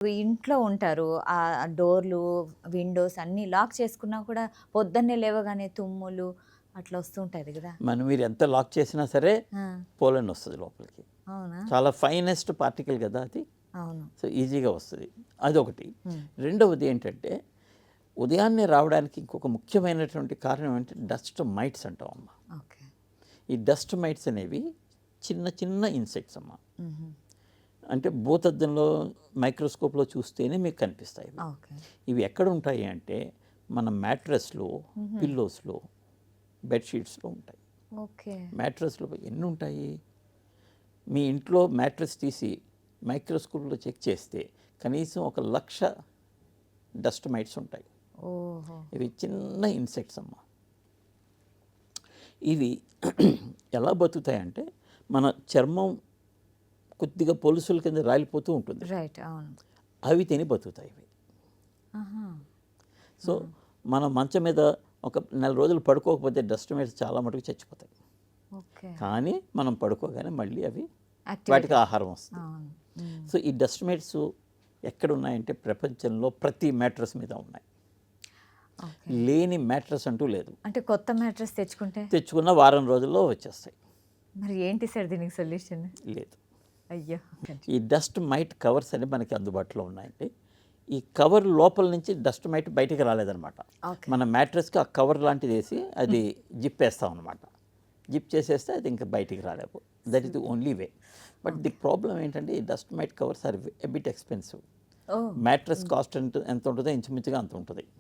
ఇంట్లో ఉంటారు. డోర్లు, విండోస్ అన్నీ లాక్ చేసుకున్నా కూడా పొద్దున్నే లేవగానే తుమ్ములు అట్లా వస్తూ ఉంటది గదా! మీరు ఎంత లాక్ చేసినా సరే ఆ! పోలన్ వస్తుంది లోపలికి. అవునా? చాలా ఫైనెస్ట్ పార్టికల్ కదా అది. అవును. సో ఈజీగా వస్తుంది. అదొకటి. హ్మ్. రెండవది ఏంటంటే ఉదయాన్నే రావడానికి ఇంకొక ముఖ్యమైనటువంటి కారణం ఏంటంటే డస్ట్ మైట్స్ అంటాం అమ్మ. ఓకే. ఈ డస్ట్ మైట్స్ అనేవి చిన్న చిన్న ఇన్సెక్ట్స్ అమ్మ. హుహు. అంటే భూతద్దంలో మైక్రోస్కోప్లో చూస్తేనే మీకు కనిపిస్తాయి ఇవి. ఓకే. ఇవి ఎక్కడ ఉంటాయి అంటే మన మ్యాట్రెస్లో, పిల్లోస్లో, బెడ్షీట్స్లో ఉంటాయి. ఓకే. మ్యాట్రెస్లో ఎన్ని ఉంటాయి? మీ ఇంట్లో మ్యాట్రెస్ తీసి మైక్రోస్కోప్లో చెక్ చేస్తే కనీసం 1,00,000 డస్ట్ మైట్స్ ఉంటాయి. ఓహో! ఇవి చిన్న ఇన్సెక్ట్స్ అమ్మ. ఇవి ఎలా బతుకుతాయంటే మన చర్మం కొద్దిగా పొలుసుల కింద రాలిపోతూ ఉంటుంది. రైట్. అవును. అవి తిని బతుకుతాయి ఇవి. ఆహా! సో మన మంచం మీద ఒక నెల రోజులు పడుకోకపోతే డస్ట్ మైట్స్ చాలా మటుకు చచ్చిపోతాయి. ఓకే. కానీ మనం పడుకోగానే మళ్ళీ అవి యాక్టివేట్. వాటికి ఆహారం వస్తుంది. అవును. హ్మ్. సో ఈ డస్ట్ మైట్స్ ఎక్కడ ఉన్నాయంటే ప్రపంచంలో ప్రతి మ్యాట్రెస్ మీద ఉన్నాయి. ఓకే. లేని మ్యాట్రెస్ అంటూ లేదు. అంటే కొత్త మ్యాట్రెస్ తెచ్చుకుంటే తెచ్చుకున్న వారం రోజుల్లో వచ్చేస్తాయి. మరి ఏంటి సార్ దీనికి సొల్యూషన్? లేదు. అయ్యో! ఈ డస్ట్ మైట్ కవర్స్ అని మనకి అందుబాటులో ఉన్నాయండి. ఈ కవర్ లోపల నుంచి డస్ట్ మైట్ బయటికి రాలేదనమాట. ఓకే. మన మ్యాట్రెస్కి ఆ కవర్ లాంటిది వేసి అది జిప్ వేస్తాం అనమాట. జిప్ చేసేస్తే అది ఇంకా బయటికి రాలేవు. That is the only way. But the problem ఏంటంటే ఈ dust mite covers are a bit expensive. Oh! Mattress cost ఎంత ఉంటుందో ఇంచుమించుగా అంత ఉంటుంది.